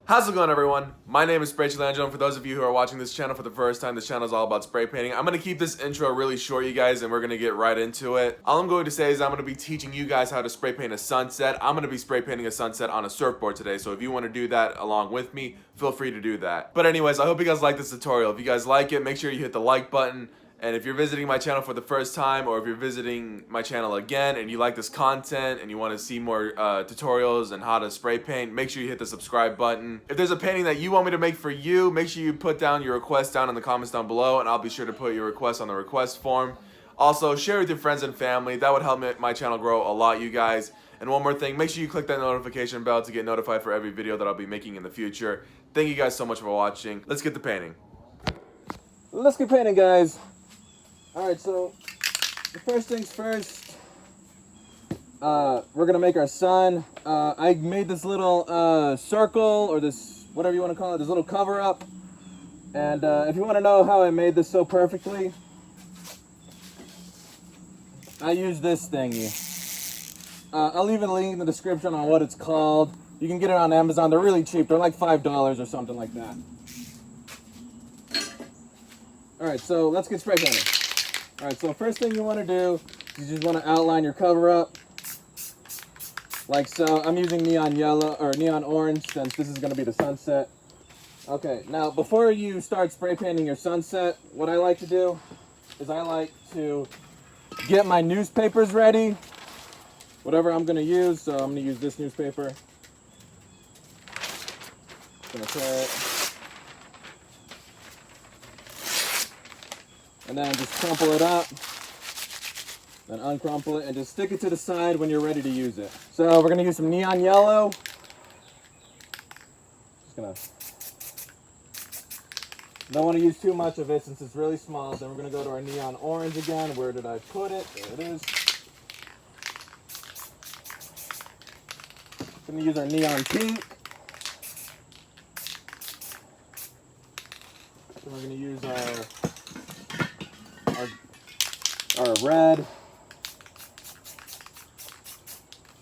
How's it going, everyone? My name is SprayChelangelo, and for those of you who are watching this channel for the first time, this channel is all about spray painting. I'm going to keep this intro really short, you guys, and we're going to get right into it. All I'm going to say is I'm going to be teaching you guys how to spray paint a sunset. I'm going to be spray painting a sunset on a surfboard today, so if you want to do that along with me, feel free to do that. But anyways, I hope you guys like this tutorial. If you guys like it, make sure you hit the like button. And if you're visiting my channel for the first time, or if you're visiting my channel again and you like this content and you want to see more tutorials and how to spray paint, make sure you hit the subscribe button. If there's a painting that you want me to make for you, make sure you put down your request down in the comments down below, and I'll be sure to put your request on the request form. Also, share with your friends and family. That would help my channel grow a lot, you guys. And one more thing, make sure you click that notification bell to get notified for every video that I'll be making in the future. Thank you guys so much for watching. Let's get to painting. Let's get painting, guys. Alright, so the first things first, we're gonna make our sun. I made this little circle, or this, whatever you want to call it, this little cover up. And if you want to know how I made this so perfectly, I use this thingy. I'll leave a link in the description on what it's called. You can get it on Amazon. They're really cheap. They're like $5 or something like that. Alright, so let's get spray painting. Alright, so first thing you want to do is you just want to outline your cover up. Like so. I'm using neon yellow, or neon orange, since this is going to be the sunset. Okay, now before you start spray painting your sunset, what I like to do is I like to get my newspapers ready. Whatever I'm going to use, so I'm going to use this newspaper. Gonna tear it. And then just crumple it up, then uncrumple it, and just stick it to the side when you're ready to use it. So we're gonna use some neon yellow. Don't want to use too much of it since it's really small. Then we're gonna go to our neon orange again. Where did I put it? There it is. Gonna use our neon pink. Then we're gonna use our red,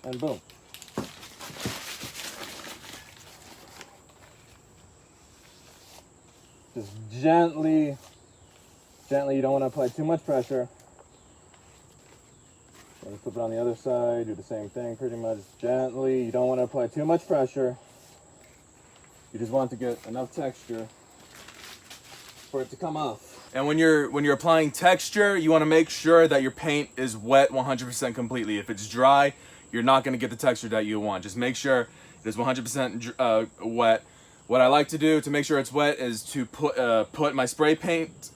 and boom. Just gently, you don't want to apply too much pressure. So just flip it on the other side, do the same thing pretty much, gently. You don't want to apply too much pressure. You just want to get enough texture for it to come off. And when you're applying texture, you want to make sure that your paint is wet 100% completely. If it's dry, you're not going to get the texture that you want. Just make sure it is 100% wet. What I like to do to make sure it's wet is to put my spray paint,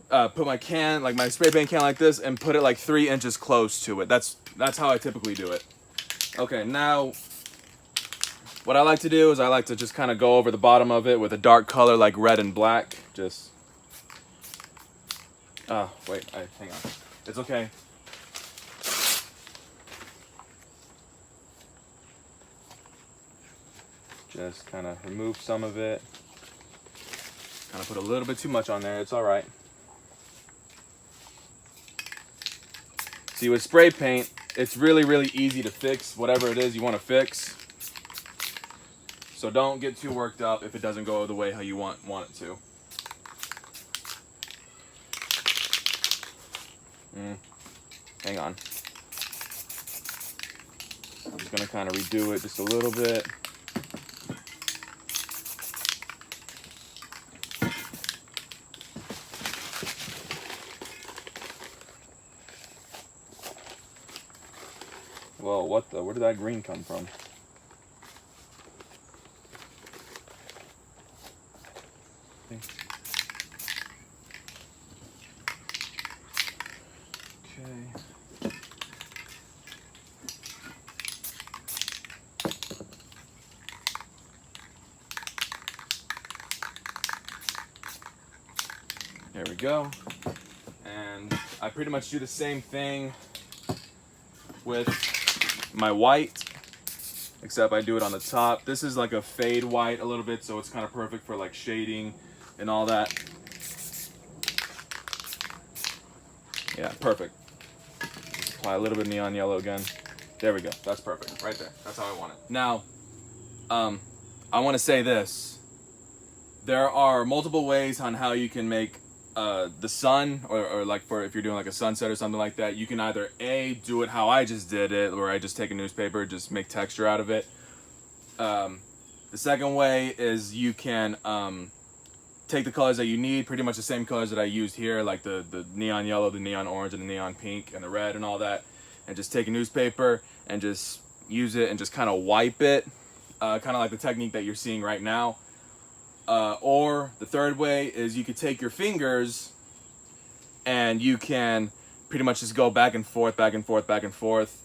put my can, like my spray paint can like this, and put it like 3 inches close to it. That's how I typically do it. Okay, now what I like to do is I like to just kind of go over the bottom of it with a dark color like red and black. Just wait, hang on. It's okay. Just kind of remove some of it. Kind of put a little bit too much on there. It's all right. See, with spray paint, it's really, really easy to fix whatever it is you want to fix. So don't get too worked up if it doesn't go the way how you want it to. Hang on. I'm just gonna kind of redo it just a little bit. Well, where did that green come from? Okay. There we go. And I pretty much do the same thing with my white, except I do it on the top. This is like a fade white a little bit, so it's kind of perfect for like shading and all that. Yeah, perfect. Just apply a little bit of neon yellow again. There we go. That's perfect right there. That's how I want it. Now, I want to say this. There are multiple ways on how you can make the sun, or like for if you're doing like a sunset or something like that. You can either A, do it how I just did it, where I just take a newspaper, just make texture out of it. The second way is you can take the colors that you need, pretty much the same colors that I used here, like the neon yellow, the neon orange, and the neon pink, and the red, and all that, and just take a newspaper and just use it and just kind of wipe it, kind of like the technique that you're seeing right now. Or the third way is you could take your fingers and you can pretty much just go back and forth, back and forth, back and forth,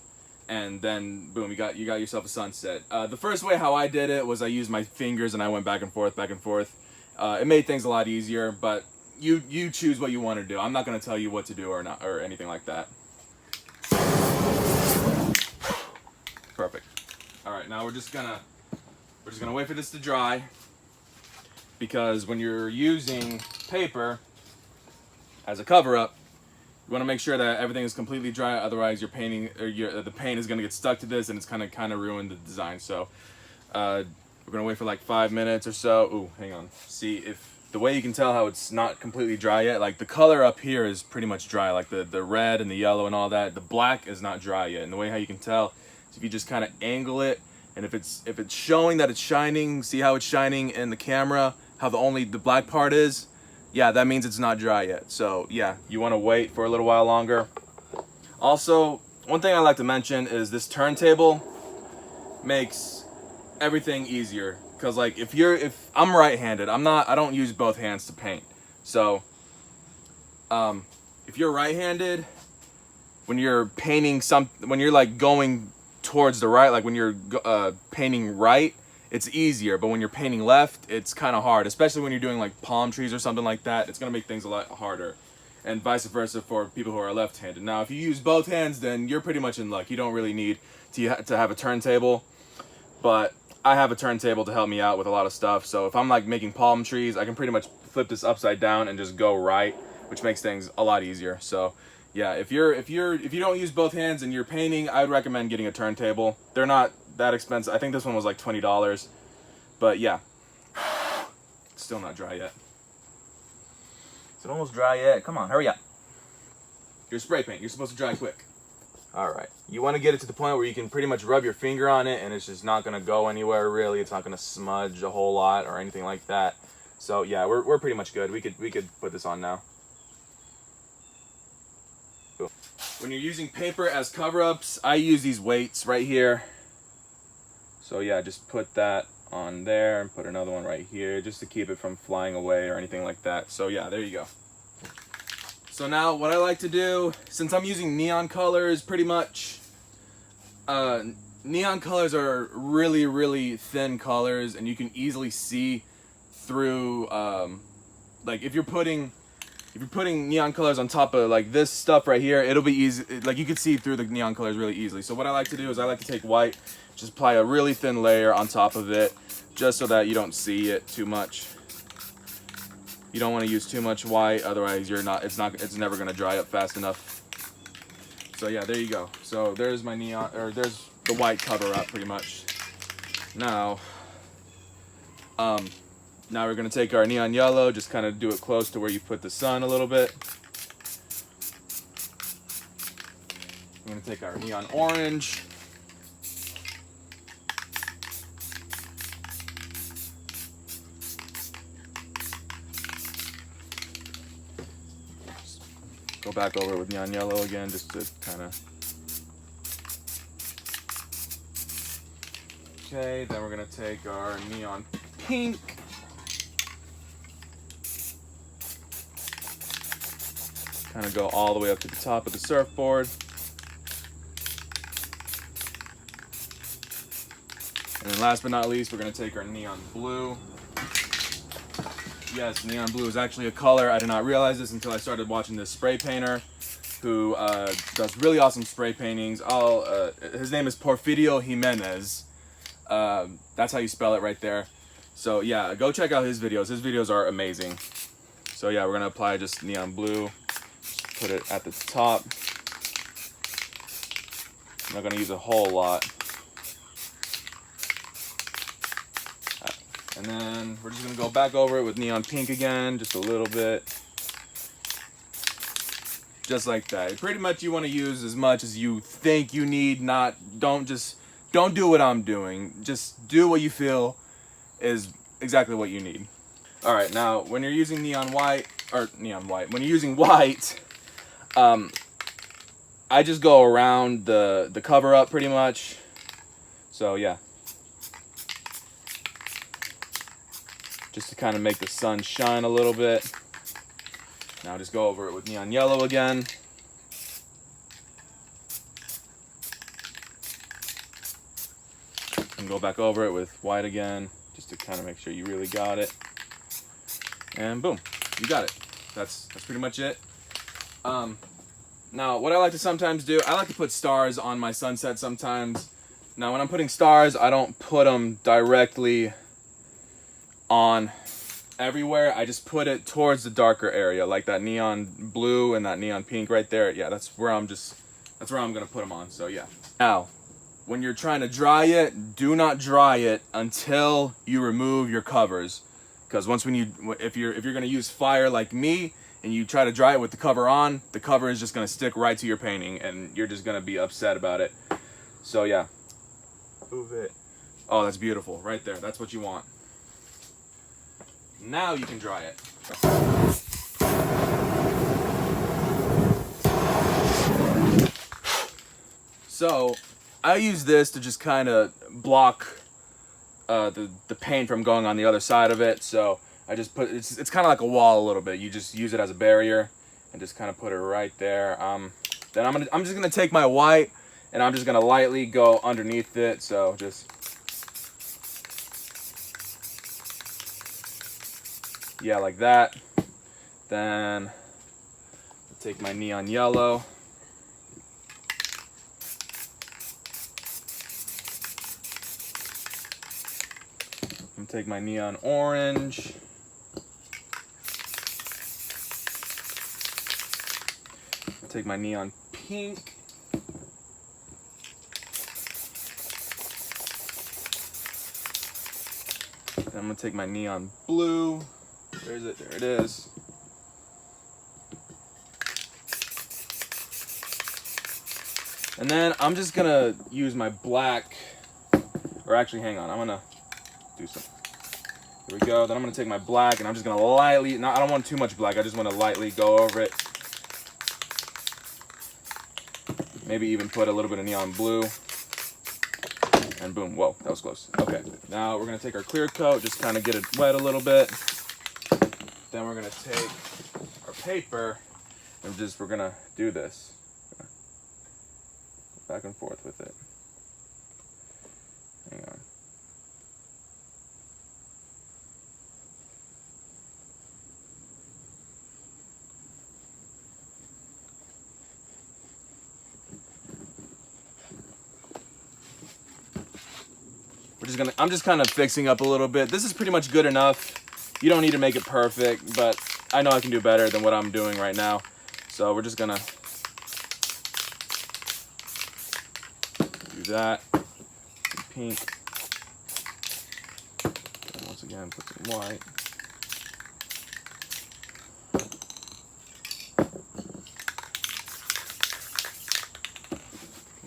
and then boom, you got yourself a sunset. The first way how I did it was I used my fingers and I went back and forth, back and forth. It made things a lot easier, but you choose what you want to do. I'm not going to tell you what to do or not or anything like that. Perfect. All right, now we're just gonna wait for this to dry, because when you're using paper as a cover-up, you want to make sure that everything is completely dry. Otherwise, your painting or the paint is going to get stuck to this, and it's kind of ruin the design. So we're going to wait for like 5 minutes or so. Ooh, hang on. See, if the way you can tell how it's not completely dry yet, like the color up here is pretty much dry, like the red and the yellow and all that. The black is not dry yet, and the way how you can tell is if you just kind of angle it, and if it's showing that it's shining, see how it's shining in the camera, how the black part is, yeah, that means it's not dry yet. So yeah, you want to wait for a little while longer. Also, one thing I like to mention is this turntable makes everything easier, because like if I'm right-handed, I don't use both hands to paint. So if you're right-handed, when you're painting when you're like going towards the right, like when you're painting right, it's easier, but when you're painting left, it's kind of hard, especially when you're doing like palm trees or something like that. It's gonna make things a lot harder, and vice versa for people who are left-handed. Now, if you use both hands, then you're pretty much in luck. You don't really need to have a turntable, but I have a turntable to help me out with a lot of stuff. So if I'm like making palm trees, I can pretty much flip this upside down and just go right, which makes things a lot easier. So yeah, if you don't use both hands and you're painting, I'd recommend getting a turntable. They're not that expensive. I think this one was like $20, but yeah, it's still not dry yet. Is it almost dry yet? Come on, hurry up. Your spray paint, you're supposed to dry quick. All right, you want to get it to the point where you can pretty much rub your finger on it and it's just not gonna go anywhere really. It's not gonna smudge a whole lot or anything like that. So yeah, we're pretty much good. We could put this on now. Cool. When you're using paper as cover-ups, I use these weights right here. So yeah, just put that on there and put another one right here just to keep it from flying away or anything like that. So yeah, there you go. So now what I like to do, since I'm using neon colors pretty much, neon colors are really, really thin colors, and you can easily see through, like if you're putting neon colors on top of like this stuff right here, it'll be easy, like you can see through the neon colors really easily. So what I like to do is I like to take white, just apply a really thin layer on top of it, just so that you don't see it too much. You don't want to use too much white, otherwise it's never going to dry up fast enough. So yeah, there you go. So there's my neon, or there's the white cover up pretty much. Now we're going to take our neon yellow, just kind of do it close to where you put the sun a little bit. I'm going to take our neon orange. Go back over with neon yellow again, just to kind of. Okay, then we're going to take our neon pink. Kind of go all the way up to the top of the surfboard. And then last but not least, we're going to take our neon blue. Yes, neon blue is actually a color. I did not realize this until I started watching this spray painter who does really awesome spray paintings. His name is Porfirio Jimenez. That's how you spell it right there. So yeah, go check out his videos. His videos are amazing. So yeah, we're going to apply just neon blue. Put it at the top. I'm not going to use a whole lot. And then we're just gonna go back over it with neon pink again, just a little bit. Just like that. Pretty much you wanna use as much as you think you need, don't do what I'm doing. Just do what you feel is exactly what you need. All right, now when you're using when you're using white, I just go around the cover up pretty much. So yeah. Just to kind of make the sun shine a little bit. Now just go over it with neon yellow again. And go back over it with white again, just to kind of make sure you really got it. And boom, you got it. That's pretty much it. Now what I like to sometimes do, I like to put stars on my sunset sometimes. Now when I'm putting stars, I don't put them directly on everywhere. I just put it towards the darker area, like that neon blue and that neon pink right there. Yeah, that's where I'm gonna put them on. So yeah. Now, when you're trying to dry it, do not dry it until you remove your covers, because if you're gonna use fire like me and you try to dry it with the cover on, the cover is just gonna stick right to your painting and you're just gonna be upset about it. So yeah. Move it. Oh, that's beautiful right there. That's what you want. Now you can dry it. So I use this to just kind of block the paint from going on the other side of it. So I just put it's kind of like a wall a little bit. You just use it as a barrier and just kind of put it right there. Then I'm just gonna take my white and I'm just gonna lightly go underneath it. So just. Yeah, like that. Then I'll take my neon yellow. And take my neon orange. Take my neon pink. Then I'm gonna take my neon blue. Where is it? There it is. And then I'm just gonna use my black, or actually hang on, I'm gonna do some. Here we go. Then I'm gonna take my black and I'm just gonna lightly, I don't want too much black, I just wanna lightly go over it. Maybe even put a little bit of neon blue. And boom, whoa, that was close. Okay, now we're gonna take our clear coat, just kind of get it wet a little bit. Then we're gonna take our paper and we're gonna do this. Go back and forth with it. Hang on. I'm just kind of fixing up a little bit. This is pretty much good enough. You don't need to make it perfect, but I know I can do better than what I'm doing right now. So we're just gonna do that. Some pink. And once again, put some white.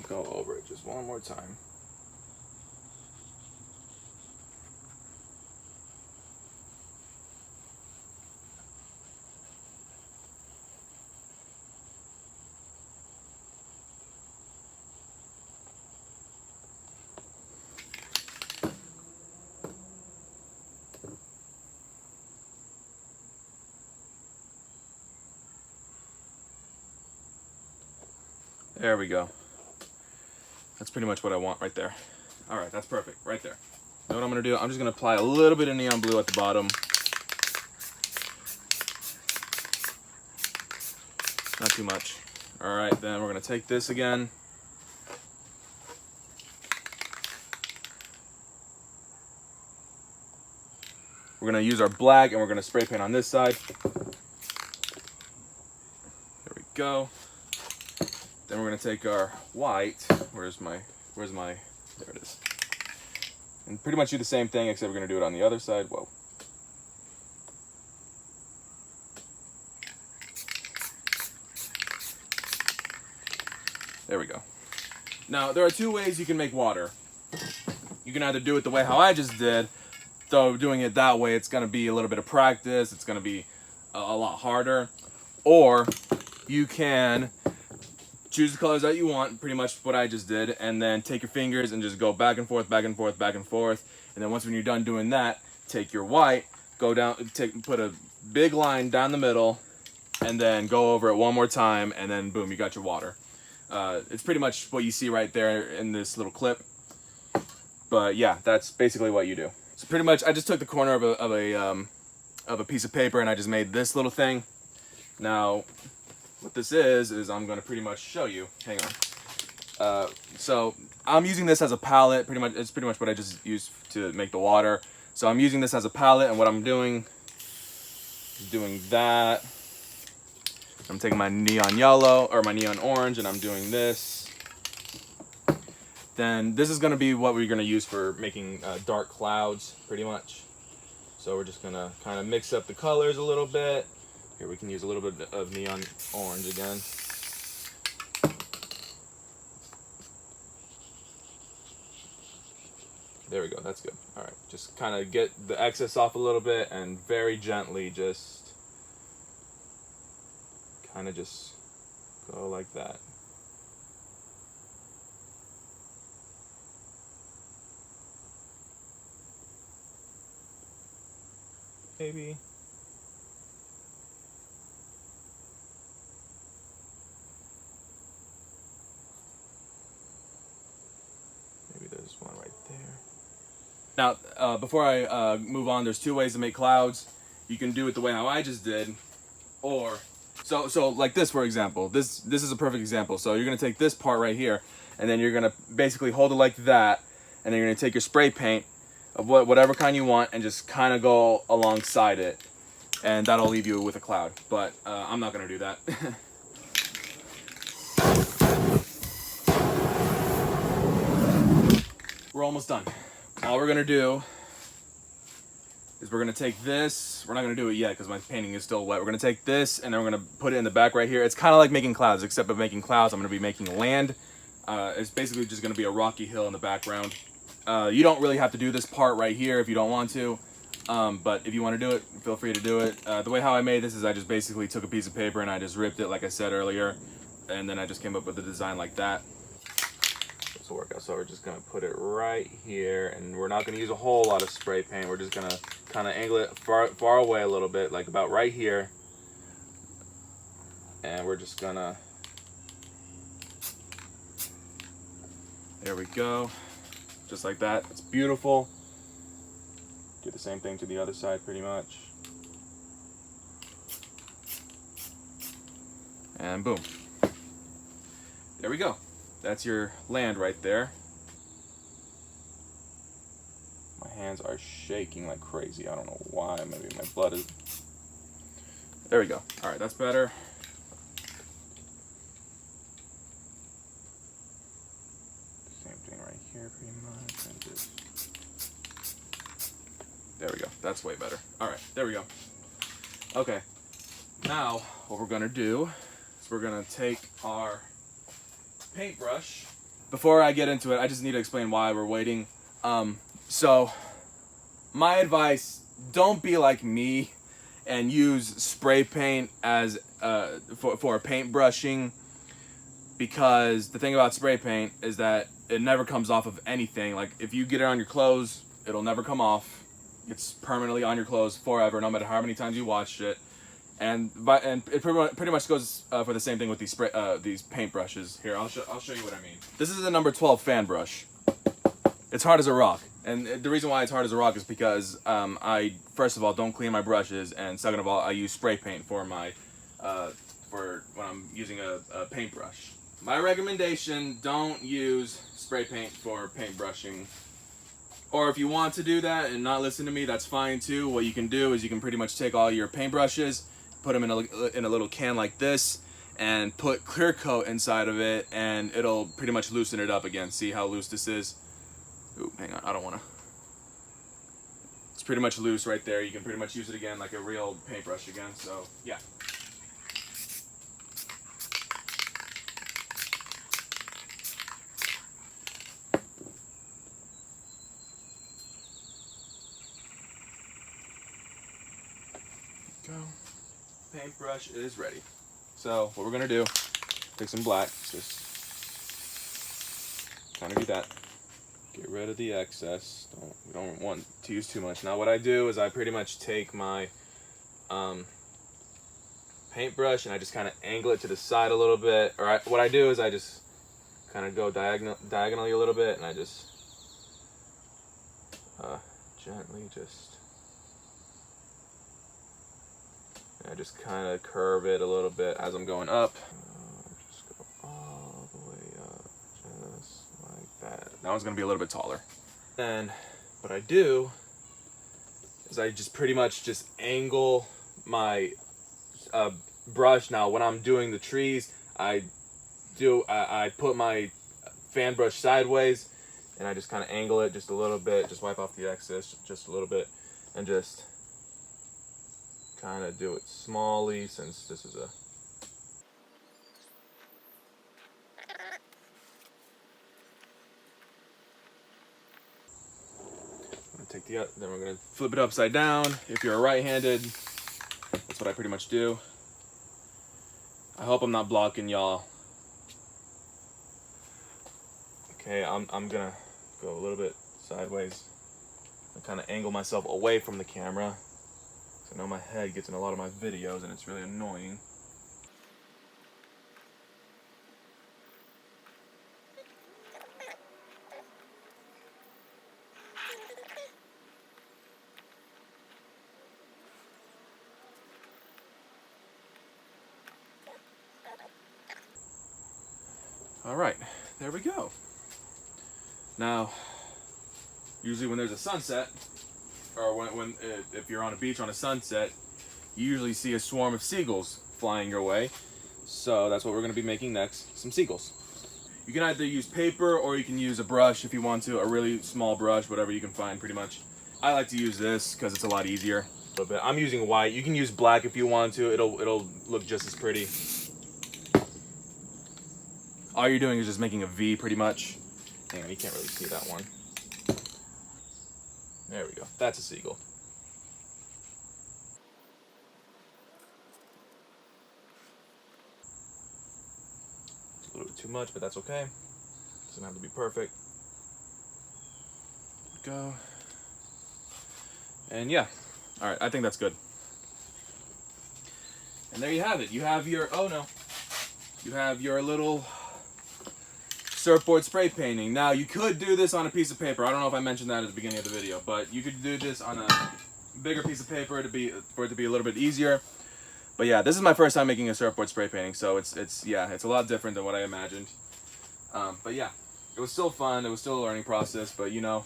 Go over it just one more time. There we go. That's pretty much what I want right there. All right, that's perfect right there. Now what I'm gonna do, I'm just gonna apply a little bit of neon blue at the bottom. Not too much. All right, then we're gonna take this again. We're gonna use our black and we're gonna spray paint on this side. There we go. Then we're gonna take our white. Where's my, there it is. And pretty much do the same thing, except we're gonna do it on the other side. Whoa. There we go. Now, there are two ways you can make water. You can either do it the way how I just did, though doing it that way, it's gonna be a little bit of practice, it's gonna be a lot harder. Or you can choose the colors that you want, pretty much what I just did, and then take your fingers and just go back and forth, back and forth, back and forth. And then once when you're done doing that, take your white, go down, put a big line down the middle, and then go over it one more time, and then boom, you got your water. It's pretty much what you see right there in this little clip. But yeah, that's basically what you do. So pretty much, I just took the corner of a piece of paper and I just made this little thing. Now, what this is I'm going to pretty much show you. Hang on. So I'm using this as a palette. It's pretty much what I just used to make the water. So I'm using this as a palette, and what I'm doing is doing that. I'm taking my neon yellow or my neon orange, and I'm doing this. Then this is going to be what we're going to use for making dark clouds, pretty much. So we're just going to kind of mix up the colors a little bit. Here we can use a little bit of neon orange again. There we go, that's good. All right, just kind of get the excess off a little bit and very gently just kind of just go like that. Maybe. Maybe there's one right there. Now, before I move on, there's two ways to make clouds. You can do it the way how I just did, or so like this, for example. This is a perfect example. So you're gonna take this part right here, and then you're gonna basically hold it like that, and then you're gonna take your spray paint of whatever kind you want and just kind of go alongside it, and that'll leave you with a cloud. But I'm not gonna do that. We're almost done. All we're gonna do is we're gonna take this. We're not gonna do it yet because my painting is still wet. We're gonna take this and then we're gonna put it in the back right here. It's kind of like making clouds, except of making clouds, I'm gonna be making land. It's basically just gonna be a rocky hill in the background. You don't really have to do this part right here if you don't want to, but if you want to do it, feel free to do it. The way how I made this is I just basically took a piece of paper and I just ripped it like I said earlier, and then I just came up with a design like that. This will work out. So we're just gonna put it right here, and we're not gonna use a whole lot of spray paint. We're just gonna kind of angle it far away a little bit, like about right here, and we're just gonna, there we go, just like that. It's beautiful. Do the same thing to the other side pretty much, and boom, there we go. That's your land right there. My hands are shaking like crazy. I don't know why. Maybe my blood is... There we go. All right, that's better. Same thing right here pretty much. And just... There we go. That's way better. All right, there we go. Okay. Now, what we're gonna do is we're gonna take our paintbrush. Before I get into it, I just need to explain why we're waiting. So my advice, don't be like me and use spray paint as for paint brushing, because the thing about spray paint is that it never comes off of anything. Like if you get it on your clothes, it'll never come off. It's permanently on your clothes forever, no matter how many times you washed it. And it pretty much goes for the same thing with these paint brushes. Here, I'll show you what I mean. This is a number 12 fan brush. It's hard as a rock, and the reason why it's hard as a rock is because I first of all don't clean my brushes, and second of all I use spray paint for my for when I'm using a paintbrush. My recommendation: don't use spray paint for paint brushing. Or if you want to do that and not listen to me, that's fine too. What you can do is you can pretty much take all your paintbrushes, put them in a little can like this, and put clear coat inside of it, and it'll pretty much loosen it up again. See how loose this is? Ooh, hang on, I don't want to pretty much loose right there. You can pretty much use it again like a real paintbrush again. So yeah. Go. Paintbrush is ready. So what we're gonna do, take some black, just kind of do that. Get rid of the excess. We don't want to use too much. Now what I do is I pretty much take my paintbrush and I just kind of angle it to the side a little bit. Or what I do is I just kind of go diagonally a little bit, and I just gently just kind of curve it a little bit as I'm going up. Just go all the way up, just like that. That one's gonna be a little bit taller. Then what I do is I just pretty much just angle my brush. Now when I'm doing the trees, I put my fan brush sideways and I just kind of angle it just a little bit, just wipe off the excess just a little bit, and just kind of do it smallly, since this is a then we're gonna flip it upside down. If you're right-handed, that's what I pretty much do. I hope I'm not blocking y'all. Okay, I'm gonna go a little bit sideways and kind of angle myself away from the camera. I know my head gets in a lot of my videos and it's really annoying. All right, there we go. Now, usually when there's a sunset, or if you're on a beach on a sunset, you usually see a swarm of seagulls flying your way. So that's what we're gonna be making next, some seagulls. You can either use paper or you can use a brush if you want to, a really small brush, whatever you can find pretty much. I like to use this because it's a lot easier. A little bit. I'm using white. You can use black if you want to. It'll look just as pretty. All you're doing is just making a V pretty much. Hang on, you can't really see that one. There we go. That's a seagull. A little bit too much, but that's okay. Doesn't have to be perfect. Go. And yeah. All right, I think that's good. And there you have it. You have your, oh no. You have your little surfboard spray painting. Now you could do this on a piece of paper. I don't know if I mentioned that at the beginning of the video, but you could do this on a bigger piece of paper for it to be a little bit easier. But yeah, this is my first time making a surfboard spray painting, so it's a lot different than what I imagined. But yeah, it was still fun. It was still a learning process, but you know,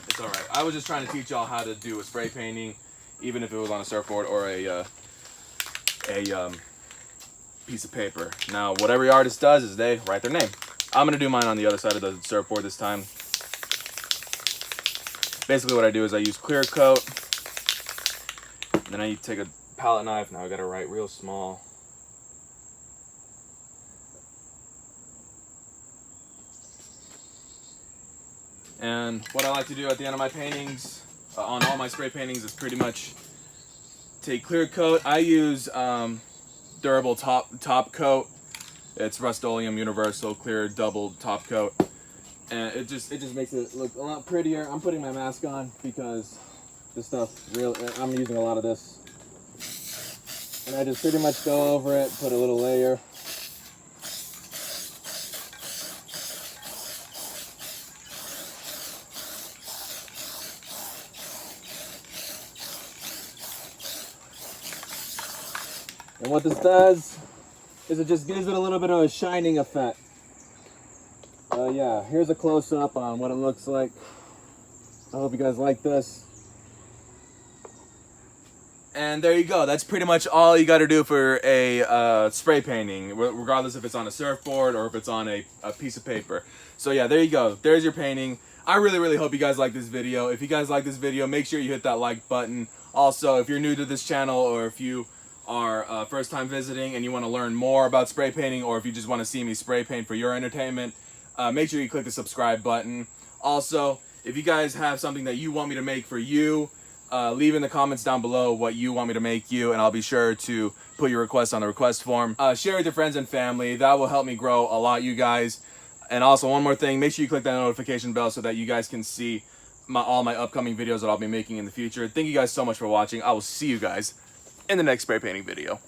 it's all right. I was just trying to teach y'all how to do a spray painting, even if it was on a surfboard or a piece of paper. Now, what every artist does is they write their name. I'm gonna do mine on the other side of the surfboard this time. Basically what I do is I use clear coat, then I take a palette knife. Now I gotta write real small. And what I like to do at the end of my paintings, on all my spray paintings, is pretty much take clear coat. I use durable top coat. It's Rust-Oleum Universal Clear Double Top Coat, and it just makes it look a lot prettier. I'm putting my mask on because this stuff I'm using a lot of this, and I just pretty much go over it, put a little layer. And what this does is it just gives it a little bit of a shining effect. Yeah, here's a close-up on what it looks like. I hope you guys like this. And there you go. That's pretty much all you got to do for a spray painting, regardless if it's on a surfboard or if it's on a piece of paper. So yeah, there you go. There's your painting. I really hope you guys like this video. If you guys like this video, make sure you hit that like button. Also, if you're new to this channel, or if you are first time visiting and you want to learn more about spray painting, or if you just want to see me spray paint for your entertainment, make sure you click the subscribe button. Also, if you guys have something that you want me to make for you, leave in the comments down below what you want me to make you, and I'll be sure to put your request on the request form. Share with your friends and family. That will help me grow a lot, you guys. And also, one more thing, make sure you click that notification bell so that you guys can see all my upcoming videos that I'll be making in the future. Thank you guys so much for watching. I will see you guys in the next spray painting video.